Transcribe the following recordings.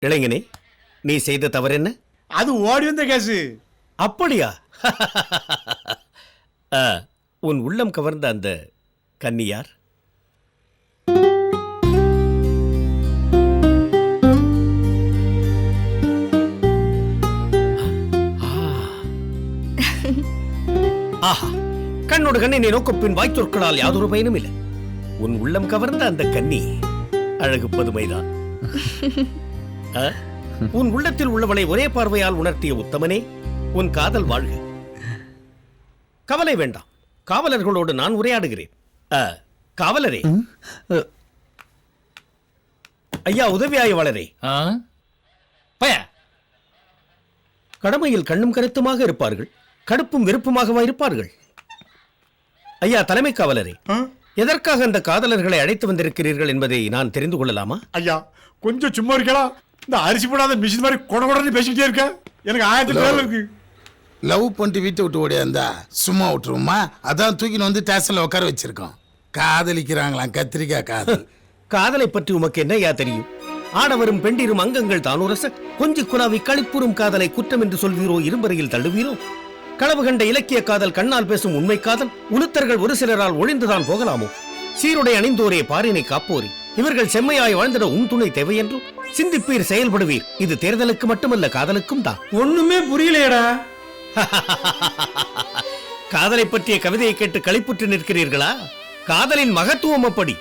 இளைஞனே, நீ செய்த தவறு என்ன? அது ஓடி வந்த கேசு. அப்படியா? உன் உள்ளம் கவர்ந்த அந்த கன்னியார்? ஆஹா, கண்ணோடு கண்ணை நீ நோக்கப்பின் வாய்ச்சொற்களால் யாதொரு பயனும் இல்லை. உன் உள்ளம் கவர்ந்த அந்த கன்னி அழகு பதுமைதான். உன் உள்ளத்தில் உள்ளவளை ஒரே பார்வையால் உணர்த்திய உத்தமனே, உன் காதல் வாழ்க. கவலை வேண்டாம், காவலர்களோடு நான் உரையாடுகிறேன். காவலரே, ஐயா உதவியாய்வாளரே, கடமையில் கண்ணும் கருத்துமாக இருப்பார்கள், கடுப்பும் வெறுப்புமாகவா இருப்பார்கள்? ஐயா தலைமை காவலரே, எதற்காக அந்த காதலர்களை அழைத்து வந்திருக்கிறீர்கள் என்பதை நான் தெரிந்து கொள்ளலாமா? ஐயா கொஞ்சம் சும்மா இருக்கலாம். இந்த அரிசி போடாத மிஷின் மாதிரி கொடன்னு பேசிக்கிட்டே இருக்க. எனக்கு 1000 பேர் இருக்கு. லவ் பண்ணிட்டு வீட்டை விட்டு ஓடியாந்தா சும்மா விட்டுருவோமா? அதான் தூக்கின்னு வந்து ஸ்டேஷன்ல உட்கார வச்சிருக்கோம். காதலிக்கிறாங்களாம், கத்திரிக்காய் காதல். காதலை பற்றி உமக்கு என்னையா தெரியும்? ஆடவரும் பெண்டிரும் அங்கங்கள் தானுரச கொஞ்சி குலாவி களிப்புறும் காதலை குற்றம் என்று சொல்வீரோ, இரும்பறையில் தள்ளுவீரோ? களவு கண்ட இலக்கிய காதல், கண்ணால் பேசும் உண்மை காதல், உளுத்தர்கள் ஒரு சிலரால் ஒழிந்துதான் போகலாமோ? சீருடை அணிந்தோரே, பாரினை காப்போரே, இவர்கள் செம்மையாய் வாழ்ந்திட உன் துணை தேவை என்றும் சிந்திப்பீர், செயல்படுவீர். இது தேர்தலுக்கு மட்டுமல்ல, காதலுக்கும் தான். ஒண்ணுமே புரியலையடா. காதலை பற்றிய கவிதையை கேட்டு களிப்புற்று நிற்கிறீர்களா? காதலின் மகத்துவம் அப்படி.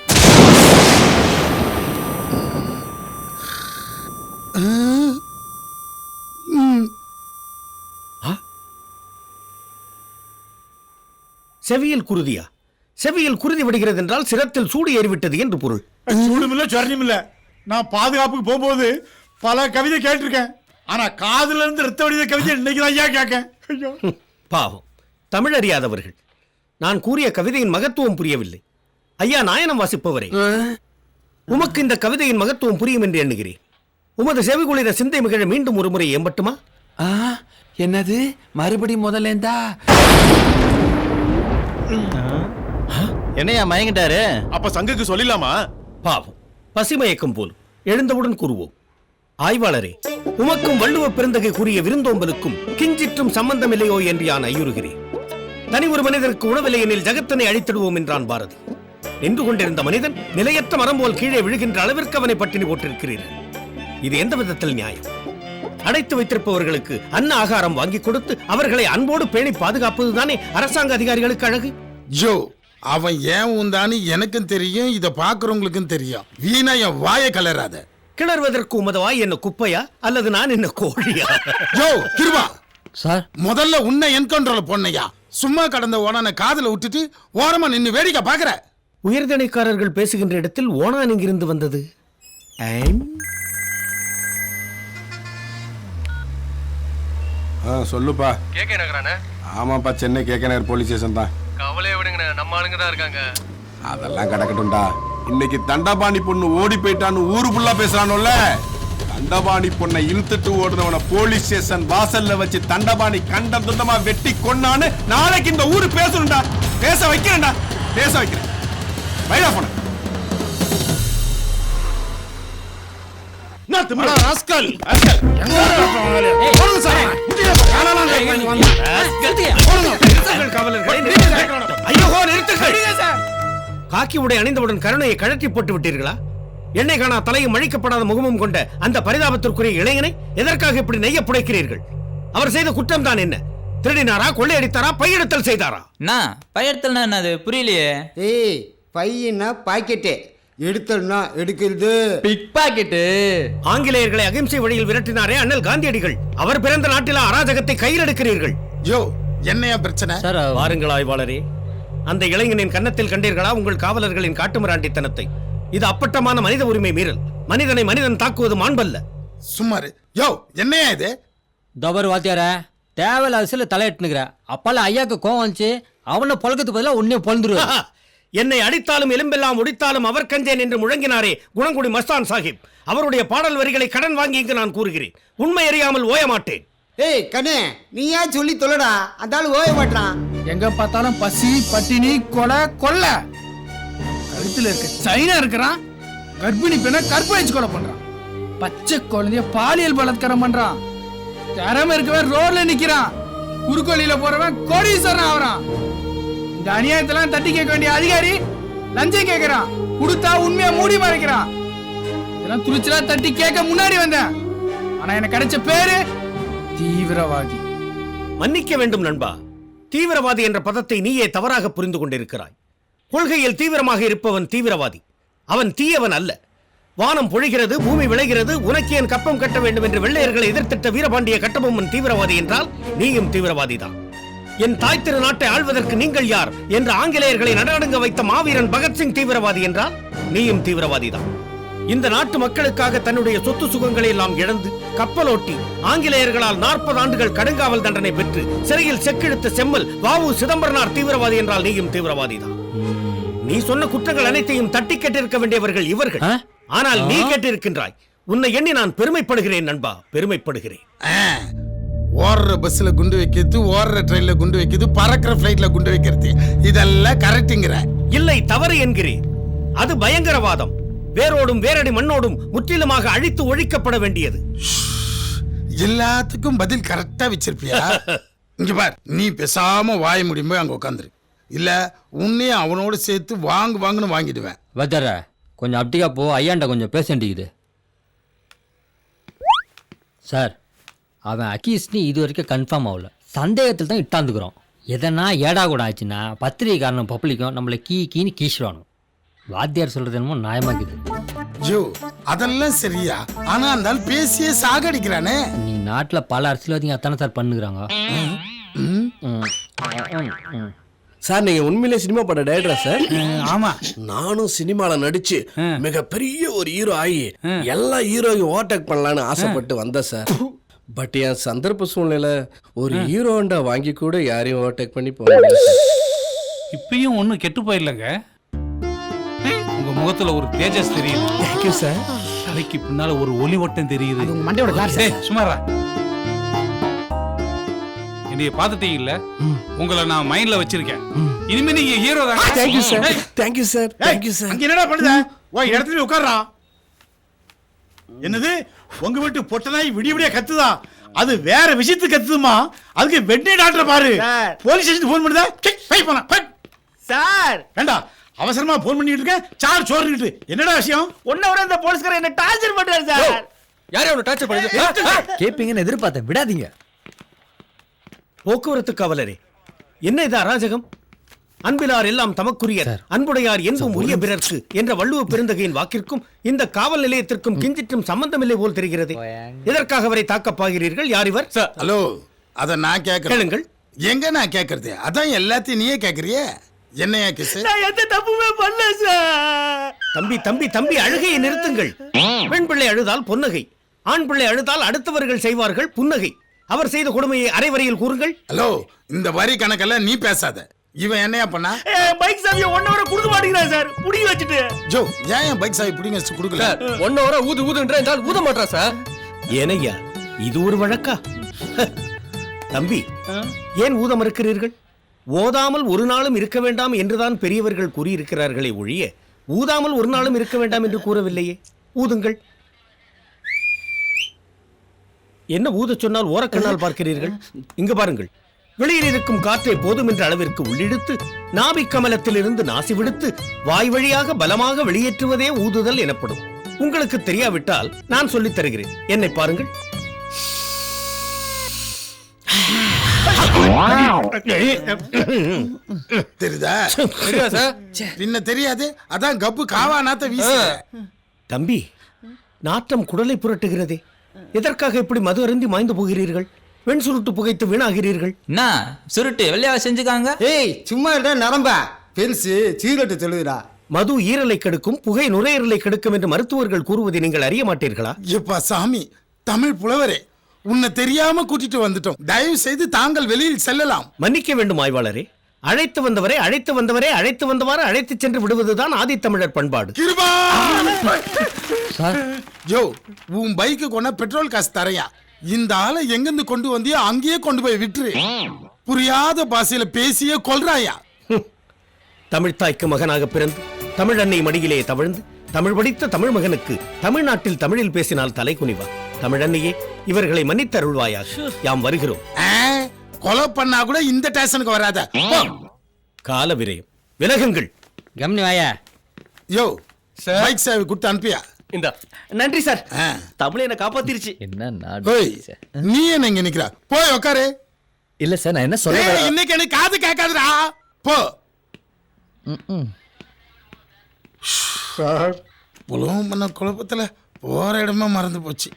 செவியில் குருதியா? செவியில் குருதி விடுகிறது என்றால் சிரத்தில் சூடு ஏறிவிட்டது என்று பொருள். சூடும் இல்ல, சொரணியும் இல்ல. நான் பாதுகாப்புக்கு போகும்போது பல கவிதை கேட்டிருக்கேன். ஆனா காதுல இருந்து ரத்த வடித கவிதை இன்னைக்கு தான் ஐயா கேட்க. பாவம், தமிழ் அறியாதவர்கள். நான் கூறிய கவிதையின் மகத்துவம் புரியவில்லை. ஐயா நாயனம் வாசிப்பவரே, உமக்கு இந்த கவிதையின் மகத்துவம் புரியும் என்று எண்ணுகிறேன். உமது செவிகுளிர சிந்தை மிகழ மீண்டும் ஒரு முறை ஏம்பட்டுமா? என்னது மறுபடி முதலேந்தா? என்னையா மயங்கிட்டாரு? அப்ப சங்குக்கு சொல்லிடலாமா? பாவம், பசிமயக்கம் போலும். எழுந்தவுடன் கூறுவோம். ஆய்வாளரே, உமக்கும் வள்ளுவ பெருந்தகை கூறிய விருந்தோம்பலுக்கும் கிஞ்சிற்றும் சம்பந்தம் இல்லையோ என்று நான் ஐயுறுகிறேன். தனி ஒரு மனிதருக்கு உணவில்லை எனில் ஜகத்தினை அழித்திடுவோம் என்றான் பாரதி. நின்று கொண்டிருந்த மனிதன் நிலையற்ற மரம் போல் கீழே விழுகின்ற அளவிற்கு அவனை பட்டினி போட்டிருக்கிறீர்கள். இது எந்த விதத்தில் நியாயம்? அடைத்து வைத்திருப்பவர்களுக்கு அன்ன ஆகாரம் வாங்கி கொடுத்து அவர்களை அன்போடு பேணி பாதுகாப்பதுதானே அரசாங்க அதிகாரிகளுக்கு அழகு. ஜோ, அவன் ஏன் உந்தான்னு எனக்கும் தெரியும், இத பாக்குறவங்களுக்கும் தெரியும். வீணா என் வாயை கலராத. கிளறுவதற்கு உமது வாய் என்ன குப்பையா அல்லது நான் என்ன கோழியா? ஜோ கிருபா சார், முதல்ல உன்னை என்கவுண்டர்ல பொண்ணையா? சும்மா கடந்த ஓனான காதல விட்டுட்டு ஓரமா நின்னு வேடிக்கை பாக்குற. உயர்தனைக்காரர்கள் பேசுகின்ற இடத்தில் ஓனான் இங்கிருந்து வந்தது. சொல்லுப்பா. கேகே நகரானே? ஆமாப்பா, சென்னை கேகே நகர் போலீஸ் ஸ்டேஷன் தான். கவலையை விடுங்கண்ணே, நம்ம ஆளுங்க தான் இருக்காங்க. அதெல்லாம் கிடக்கட்டும்டா. இன்னைக்கு தண்டபாணி பொண்ணு ஓடி போயிட்டான்னு ஊரு ஃபுல்லா பேசுறானுல்ல. தண்டபாணி பொண்ணை இழுத்துட்டு ஓடுனவன போலீஸ் ஸ்டேஷன் வாசல்ல வச்சு தண்டபாணி கண்டம் துண்டமா வெட்டி கொன்னான்னு நாளைக்கு இந்த ஊரு பேசணும்டா. பேச வைக்கிறேன்டா, பேச வைக்கிறேன். வைடா போன. காக்கி உடை அணிந்தவுடன் கருணையை கழற்றி போட்டு விட்டீர்களா? எண்ணெய் காணா தலையும் அழிக்கப்படாத முகமும் கொண்ட அந்த பரிதாபத்திற்குரிய இளைஞனை எதற்காக இப்படி நெய்ய புடைக்கிறீர்கள்? அவர் செய்த குற்றம் தான் என்ன? திருடினாரா, கொள்ளையடித்தாரா, பையெடுத்தல் செய்தாரா? பையெடுத்தல்னா என்னது புரியலையே. ஏய், பையனா பாக்கெட்டு, எடுத்தல்னா எடுக்கிறது பிக் பாக்கெட்டு. ஆங்கிலேயர்களை அகிம்சை வழியில் விரட்டினாரே அண்ணல் காந்தியடிகள், அவர் பிறந்த நாட்டில் அராஜகத்தை கையில் எடுக்கிறீர்கள். ஜோ, என்னையா பிரச்சனை? பாருங்கள் ஆய்வாளரே, அந்த இளைஞனின் கன்னத்தில் கண்டீர்களா உங்கள் காவலர்களின் காட்டுமிராண்டித்தனத்தை? இது அப்பட்டமான மனித உரிமை மீறல். மனிதனை மனிதன் தாக்குவது மாண்பல்ல. சும்மாரு. யோ, என்னையா இது? தவறு வாத்தியார, தேவையில்ல அரசியல தலையிட்டுனுக்குற. அப்பால ஐயாக்கு கோவம் வந்துச்சு, அவனை பொழக்கத்துக்கு பதிலாக உன்னே பொழுந்துரு. என்னை அடித்தாலும் எலும்பெல்லாம் ஒடித்தாலும் அவர் கஞ்சேன் என்று முழங்கினாரே குணங்குடி மஸ்தான் சாஹிப், அவருடைய பாடல் வரிகளை கடன் வாங்கி இங்கு நான் கூறுகிறேன். உண்மை அறியாமல் ஓய மாட்டேன். ஏய் கண்ணே, நீயா சொல்லி தொலைடா, அந்தாலும் ஓய மாட்டான். எங்க பார்த்தாலும் பசி, பட்டினி, கொலை, கொள்ள. கழுத்துல இருக்க சைனா இருக்கிறான், கர்ப்பிணி பெண்ணை கற்பழிச்சு கொலை பண்றான். பச்சை குழந்தைய பாலியல் பலாத்காரம் பண்றான். திறமை இருக்கவன் ரோட்ல நிக்கிறான். குறுக்கோளியில போறவன் கோடீஸ்வரன் ஆவறான். இந்த அநியாயத்தெல்லாம் தட்டி கேட்க வேண்டிய அதிகாரி லஞ்சம் கேட்கறான். கொடுத்தா உண்மையா மூடி மறைக்கிறான். இதெல்லாம் துணிச்சலா தட்டி கேட்க முன்னாடி வந்தேன். ஆனா எனக்கு கிடைச்ச பேரு தீவிரவாதி. மன்னிக்க வேண்டும் நண்பா, தீவிரவாதி என்ற பதத்தை நீயே தவறாக புரிந்து கொண்டிருக்கிறாய். கொள்கையில் தீவிரமாக இருப்பவன் தீவிரவாதி, அவன் தீயவன் அல்ல. வானம் பொழிகிறது, பூமி விளைகிறது, உனக்கு ஏன் கப்பம் கட்ட வேண்டும் என்று வெள்ளையர்களை எதிர்த்திட்ட வீரபாண்டிய கட்டபொம்மன் தீவிரவாதி என்றால் நீயும் தீவிரவாதிதான். என் தாய் திரு நாட்டை ஆள்வதற்கு நீங்கள் யார் என்று ஆங்கிலேயர்களை நடநடுங்க வைத்த மாவீரன் பகத்சிங் தீவிரவாதி என்றால் நீயும் தீவிரவாதிதான். இந்த நாட்டு மக்களுக்காக தன்னுடைய சொத்து சுகங்களை எல்லாம் இழந்து கப்பலோட்டி ஆங்கிலேயர்களால் 40 ஆண்டுகள் கடுங்காவல் தண்டனை பெற்று சிறையில் செக்கிழுத்த செம்மல் வாவு சிதம்பரனார் தீவிரவாதி என்றால் நீயும் தீவிரவாதிதான். நீ சொன்ன குற்றங்கள் அனைத்தையும் தட்டி கேட்டிருக்க வேண்டியவர்கள் இவர்கள். ஆனால் நீ கேட்டிருக்கின்றாய். உன்னை எண்ணி நான் பெருமைப்படுகிறேன் நண்பா, பெருமைப்படுகிறேன். ஓடுற பஸ்ல குண்டு வைக்கிறது, ஓடுற ட்ரெயின்ல குண்டு வைக்கிறது, பறக்கிற பிளைட்ல குண்டு வைக்கிறது, இதெல்லாம் கரெக்ட்ங்கிற? இல்லை, தவறு என்கிறேன். அது பயங்கரவாதம். வேரோடும் வேரடி மண்ணோடும் முற்றிலுமாக அழித்து ஒழிக்கப்பட வேண்டியது. எல்லாத்துக்கும் பதில் கரெக்டா வச்சிருப்பியா? இங்க பார், நீ பேசாம வாய முடியும்போது அங்க உட்காந்துரு. இல்ல உன்னையும் அவனோட சேர்த்து வாங்குன்னு வாங்கிடுவேன். வதர கொஞ்சம் அப்படிக்கா போ, ஐயாண்ட கொஞ்சம் பேச வேண்டியது. சார், அவன் அக்கீஸ்னு இது வரைக்கும் கன்ஃபார்ம் ஆகல. சந்தேகத்தில் தான் இட்டாந்துக்கிறோம். எதனா ஏடா கூட ஆச்சுன்னா பத்திரிகைக்காரனும் பப்ளிக்கும் நம்மளை கீன்னு கீசுவானும். வாத்தியார் சொல்றது என்னமோ நியாயமாக்குது. ஜோ, அதெல்லாம் சரியா? ஆனா அந்த பேசியே சாகடிக்கிறானே. நீ நாட்டில் பல அரசியல்வாதிங்க அத்தானே சார் பண்ணுகிறாங்க. சார், நீங்க உண்மையிலே சினிமா பட டைரக்டரா சார்? ஆமா, நானும் சினிமால நடிச்சு மிகப்பெரிய ஒரு ஹீரோ ஆகி எல்லா ஹீரோயும் ஓவர்டேக் பண்ணலான்னு ஆசைப்பட்டு வந்தேன் சார். பட் என் சந்தர்ப்ப சூழ்நிலை ஒரு ஹீரோண்டா வாங்கி கூட யாரையும் ஓவர்டேக் பண்ணி போக. இப்பயும் ஒன்றும் கெட்டு போயிடலங்க. உங்க முகத்துல ஒரு தேஜஸ் தெரியுது. Thank you sir. தலைக்கு பின்னால ஒரு ஒளி ஓட்டம் தெரியுது. உங்க மண்டையோட கார் சார். சுமாரா என்னைய பாத்துட்டீங்கல்ல, உங்களை நான் மைண்ட்ல வச்சிருக்கேன். இனிமே நீங்க ஹீரோ தான். Thank you sir. Thank you sir. Thank you sir. அங்க என்னடா பண்ணுத? ஓய், இடத்துல உட்கார்றா. என்னது உங்க வீட்டு பொட்டனாய் விடிய விடிய கத்துதா? அது வேற விஷயத்துக்கு கத்துதுமா. அதுக்கு வெட்டி டாக்டர் பாரு. போலீஸ் ஸ்டேஷன் போன் பண்ணுதா? பை போனா சார். வேண்டா, அவசரமா போன் பண்ணிட்டு இருக்கேன். சார் சோறுக்கிட்டு என்னடா விஷயம்? ஒன்ன விட அந்த போலீஸ்காரர் என்ன டார்ச்சர் பண்றாரு சார். யாரையும் அவனை டார்ச்சர் பண்ணுது? கேப்பீங்கன்னு எதிர்பார்த்தேன், விடாதீங்க. போக்குவரத்து காவலரே, என்ன இது அராஜகம்? அன்பிலார் எல்லாம் தமக்குரியர், அன்புடையார் என்பும் உரிய பிறர்க்கு என்ற வள்ளுவ பெருந்தகையின் வாக்கிற்கும் இந்த காவல் நிலையத்திற்கும் கிஞ்சிற்றும் சம்பந்தமில்லை போல் தெரிகிறது. எதற்காக அவரை தாக்கப்பாகிறீர்கள்? யார் இவர்? ஹலோ, அத நான் கேக்குறேன். கேளுங்கள். எங்க நான் கேக்குறது? அதான் எல்லாத்தையும் நீயே கேக்குறியே. என்னையா கேஸ்? நான் எந்த தப்புமே பண்ணல சார். தம்பி தம்பி தம்பி, அழுகையை நிறுத்துங்கள். பெண் பிள்ளை அழுதால் பொன்னகை, ஆண் பிள்ளை அழுதால் அடுத்தவர்கள் செய்வார்கள் புன்னகை. அவர் செய்த கொடுமையை அரைவரையில் கூறுங்கள். ஹலோ, இந்த வரி கணக்கெல்லாம் நீ பேசாத. இவன் என்னையா பண்ணா? பைக் சாவியை 1 hour கொடுக்க மாட்டேங்கிறான் சார். புடிங்கி வச்சுட்டு. ஜோ, ஏன் பைக் சாவி புடிங்க வச்சு கொடுக்கல? 1 hour ஊதுன்ற என்றால் ஊத மாட்டா சார். ஏனையா, இது ஒரு வழக்கா? தம்பி, ஏன் ஊத மறுக்கிறீர்கள்? ஓதாமல் ஒரு நாளும் இருக்க வேண்டாம் என்றுதான் பெரியவர்கள் கூறியிருக்கிறார்களே ஒழிய ஊதாமல் ஒரு நாளும் இருக்க வேண்டாம் என்று கூறவில்லையே. ஊதுங்கள். என்ன ஊதச் சொன்னால் ஓரக்கண்ணால் பார்க்கிறீர்கள்? இங்க பாருங்கள். வெளியில் இருக்கும் காற்றை போதும் என்ற அளவிற்கு உள்ளிழுத்து நாபிக் கமலத்திலிருந்து நாசி விடுத்து வாய் வழியாக பலமாக வெளியேற்றுவதே ஊதுதல் எனப்படும். உங்களுக்கு தெரியாவிட்டால் நான் சொல்லித் தருகிறேன். என்னை பாருங்கள். தெரியுதா? பின்ன தெரியாது. அதான் கப்பு காவா நாத்த வீச. தம்பி, நாற்றம் குடலை புரட்டுகிறதே. எதற்காக இப்படி மது அருந்தி மாய்ந்து போகிறீர்கள்? பெண் சுருட்டு புகைத்து வீணாகிறீர்கள். என்ன சுருட்டு வெள்ளையாவ செஞ்சுக்காங்க? ஏய், சும்மா இருடா நரம்பா. பெருசு சீரட்டு சொல்லுடா. மது ஈரலை கெடுக்கும், புகை நுரையீரலை கெடுக்கும் என்று மருத்துவர்கள் கூறுவதை நீங்கள் அறிய மாட்டீர்களா? எப்பா சாமி, தமிழ் புலவரே, உன்னை தெரியாம கூட்டிட்டு வந்துட்டோம். தயவு செய்து தாங்கள் வெளியில் செல்லலாம். மன்னிக்க வேண்டும் ஆய்வாளரே. அழைத்து வந்தவரை அழைத்து வந்தவாறு அழைத்து சென்று விடுவதுதான் ஆதித்தமிழர் பண்பாடு. ஜோ, உன் பைக்கு கொண்ட பெட்ரோல் காசு தரையா? இந்த ஆளை எங்கிருந்து கொண்டு வந்தியோ அங்கேயே கொண்டு போய் விட்டுரு. புரியாத பாஷையில பேசியே கொல்றாயா? தமிழ்த்தாய்க்கு மகனாக பிறந்து தமிழ் அன்னை மடியிலே தவழ்ந்து தமிழ் படித்த தமிழ் மகனுக்கு தமிழ்நாட்டில் தமிழில் பேசினால் தலை குனிவா. தமிழன்னையே, இவர்களை மன்னித்தருள்வாயாக. யாம் வருகிறோம். கொலை பண்ணா கூட இந்த ஸ்டேஷனுக்கு வராத. போ. கால விரயம். விலகுங்கள். கம்னி வாயா. யோ பைக் சேவை கொடுத்து அனுப்பியா? இந்த நன்றி சார், தமிழ் என்ன காப்பாத்திருச்சு. ஓய், நீ என்ன இங்க நிக்கிற? போய் உட்காரு. இல்ல சார், நான் என்ன ஏய், இன்னைக்கு எனக்கு காது கேட்காதுடா. போ. சார் புலவும் பண்ண குழப்பத்துல போற இடமா மறந்து போச்சு.